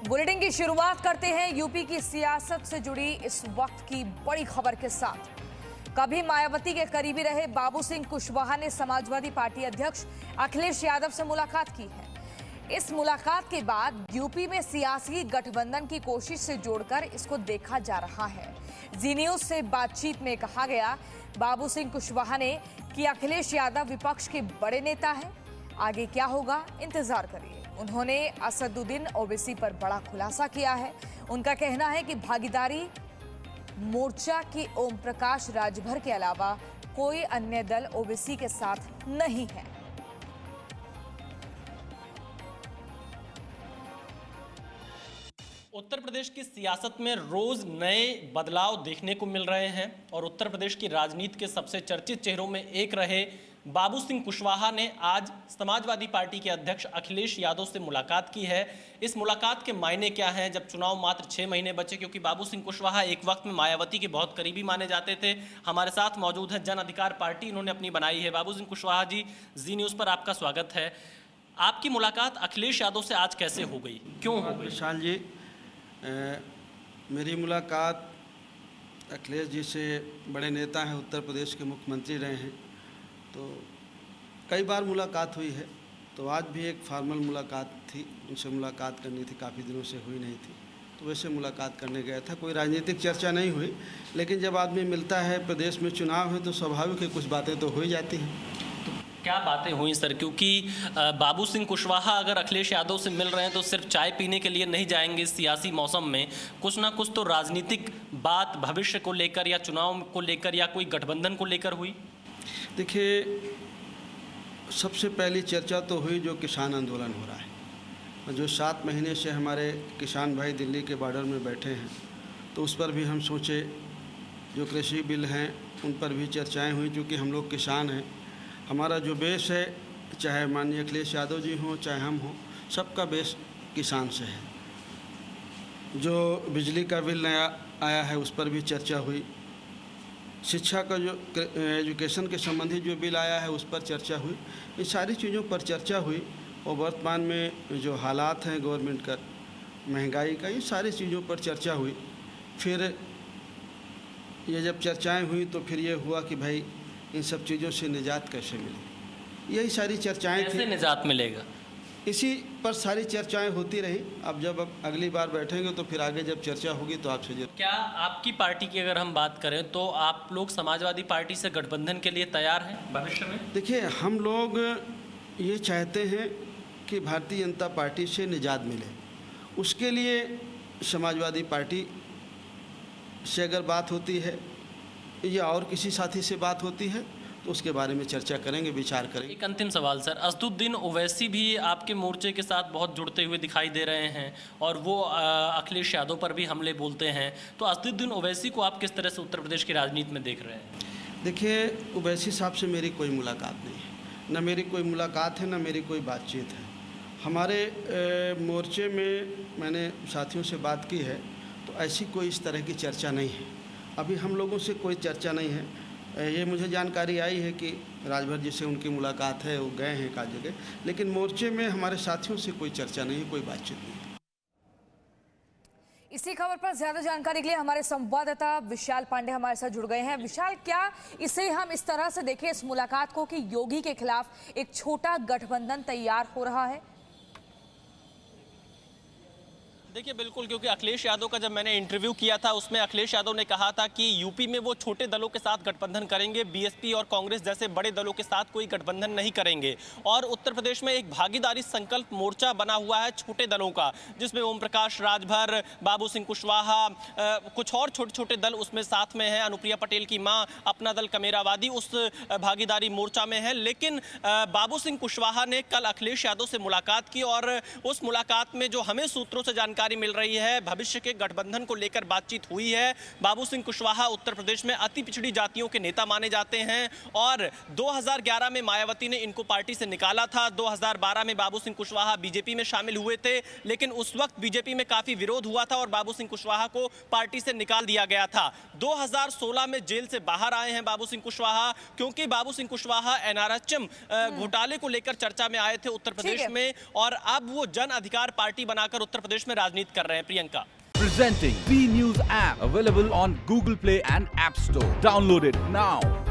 Bulletin की शुरुआत करते हैं यूपी की सियासत से जुड़ी इस वक्त की बड़ी खबर के साथ। कभी मायावती के करीबी रहे बाबू सिंह कुशवाहा ने समाजवादी पार्टी अध्यक्ष अखिलेश यादव से मुलाकात की है। इस मुलाकात के बाद यूपी में सियासी गठबंधन की कोशिश से जोड़कर इसको देखा जा रहा है। जी न्यूज से बातचीत में कहा गया बाबू सिंह कुशवाहा ने कि अखिलेश यादव विपक्ष के बड़े नेता हैं, आगे क्या होगा इंतजार करिए। उन्होंने असदुद्दीन ओवैसी पर बड़ा खुलासा किया है। उनका कहना है कि भागीदारी मोर्चा की ओम प्रकाश राजभर के अलावा कोई अन्य दल ओवैसी के साथ नहीं है। उत्तर प्रदेश की सियासत में रोज नए बदलाव देखने को मिल रहे हैं और उत्तर प्रदेश की राजनीति के सबसे चर्चित चेहरों में एक रहे बाबू सिंह कुशवाहा ने आज समाजवादी पार्टी के अध्यक्ष अखिलेश यादव से मुलाकात की है। इस मुलाकात के मायने क्या हैं जब चुनाव मात्र 6 महीने बचे, क्योंकि बाबू सिंह कुशवाहा एक वक्त में मायावती के बहुत करीबी माने जाते थे। हमारे साथ मौजूद है जन अधिकार पार्टी, इन्होंने अपनी बनाई है। बाबू सिंह कुशवाहा जी, जी न्यूज़ पर आपका स्वागत है। आपकी मुलाकात अखिलेश यादव से आज कैसे हो गई, क्यों हो गई? विशाल जी, मेरी मुलाकात अखिलेश जी से, बड़े नेता हैं, उत्तर प्रदेश के मुख्यमंत्री रहे हैं, तो कई बार मुलाकात हुई है। तो आज भी एक फॉर्मल मुलाकात थी, उनसे मुलाकात करनी थी, काफ़ी दिनों से हुई नहीं थी, तो वैसे मुलाकात करने गया था। कोई राजनीतिक चर्चा नहीं हुई, लेकिन जब आदमी मिलता है, प्रदेश में चुनाव है, तो स्वाभाविक है कुछ बातें तो हो ही जाती हैं। क्या बातें हुई सर? क्योंकि बाबू सिंह कुशवाहा अगर अखिलेश यादव से मिल रहे हैं तो सिर्फ चाय पीने के लिए नहीं जाएंगे। इस सियासी मौसम में कुछ ना कुछ तो राजनीतिक बात भविष्य को लेकर या चुनाव को लेकर या कोई गठबंधन को लेकर हुई। देखिए, सबसे पहली चर्चा तो हुई जो किसान आंदोलन हो रहा है, जो 7 महीने से हमारे किसान भाई दिल्ली के बॉर्डर में बैठे हैं, तो उस पर भी हम सोचे। जो कृषि बिल हैं उन पर भी चर्चाएं हुई, क्योंकि हम लोग किसान हैं। हमारा जो बेस है, चाहे माननीय अखिलेश यादव जी हों चाहे हम हों, सबका बेस किसान से है। जो बिजली का बिल नया आया है उस पर भी चर्चा हुई। शिक्षा का जो एजुकेशन के संबंधी जो बिल आया है उस पर चर्चा हुई। इन सारी चीज़ों पर चर्चा हुई और वर्तमान में जो हालात हैं गवर्नमेंट का, महंगाई का, ये सारी चीज़ों पर चर्चा हुई। फिर ये जब चर्चाएं हुई तो फिर ये हुआ कि भाई इन सब चीज़ों से निजात कैसे मिले, यही सारी चर्चाएं थी। कैसे निजात मिलेगा, इसी पर सारी चर्चाएं होती रही। अब जब अगली बार बैठेंगे तो फिर आगे जब चर्चा होगी तो आपसे जरूर। क्या आपकी पार्टी की अगर हम बात करें तो आप लोग समाजवादी पार्टी से गठबंधन के लिए तैयार हैं भविष्य में? देखिए, हम लोग ये चाहते हैं कि भारतीय जनता पार्टी से निजात मिले। उसके लिए समाजवादी पार्टी से अगर बात होती है या और किसी साथी से बात होती है तो उसके बारे में चर्चा करेंगे, विचार करेंगे। एक अंतिम सवाल सर, असदुद्दीन ओवैसी भी आपके मोर्चे के साथ बहुत जुड़ते हुए दिखाई दे रहे हैं और वो अखिलेश यादव पर भी हमले बोलते हैं, तो असदुद्दीन ओवैसी को आप किस तरह से उत्तर प्रदेश की राजनीति में देख रहे हैं? देखिए, ओवैसी साहब से मेरी कोई मुलाकात नहीं है, न मेरी कोई मुलाकात है, न मेरी कोई बातचीत है। हमारे मोर्चे में मैंने साथियों से बात की है तो ऐसी कोई इस तरह की चर्चा नहीं है। अभी हम लोगों से कोई चर्चा नहीं है। ये मुझे जानकारी आई है कि राजभर जी से उनकी मुलाकात है, वो गए हैं एक आध जगह, लेकिन मोर्चे में हमारे साथियों से कोई चर्चा नहीं है, कोई बातचीत नहीं है। इसी खबर पर ज्यादा जानकारी के लिए हमारे संवाददाता विशाल पांडे हमारे साथ जुड़ गए हैं। विशाल, क्या इसे हम इस तरह से देखें इस मुलाकात को कि योगी के खिलाफ एक छोटा गठबंधन तैयार हो रहा है? देखिए बिल्कुल, क्योंकि अखिलेश यादव का जब मैंने इंटरव्यू किया था उसमें अखिलेश यादव ने कहा था कि यूपी में वो छोटे दलों के साथ गठबंधन करेंगे, बीएसपी और कांग्रेस जैसे बड़े दलों के साथ कोई गठबंधन नहीं करेंगे। और उत्तर प्रदेश में एक भागीदारी संकल्प मोर्चा बना हुआ है छोटे दलों का, जिसमें ओम प्रकाश राजभर, बाबू सिंह कुशवाहा, कुछ और छोटे छोटे दल उसमें साथ में है। अनुप्रिया पटेल की माँ, अपना दल कमेरावादी उस भागीदारी मोर्चा में है। लेकिन बाबू सिंह कुशवाहा ने कल अखिलेश यादव से मुलाकात की और उस मुलाकात में जो हमें सूत्रों से जानकारी मिल रही है, भविष्य के गठबंधन को लेकर बातचीत हुई है। बाबू सिंह कुशवाहा उत्तर प्रदेश में अति पिछड़ी जातियों के नेता माने जाते हैं और 2011 में मायावती ने इनको पार्टी से निकाला था। 2012 में बाबू सिंह कुशवाहा बीजेपी में शामिल हुए थे, लेकिन उस वक्त बीजेपी में काफी विरोध हुआ था और बाबू सिंह कुशवाहा को पार्टी से निकाल दिया गया था। 2016 में जेल से बाहर आए हैं बाबू सिंह कुशवाहा, क्योंकि बाबू सिंह कुशवाहा एनआरएचएम घोटाले को लेकर चर्चा में आए थे उत्तर प्रदेश में, और अब वो जन अधिकार पार्टी बनाकर उत्तर प्रदेश में राजनीति कर रहे हैं। Priyanka. Presenting B News app, available on Google Play and App Store. Download it now.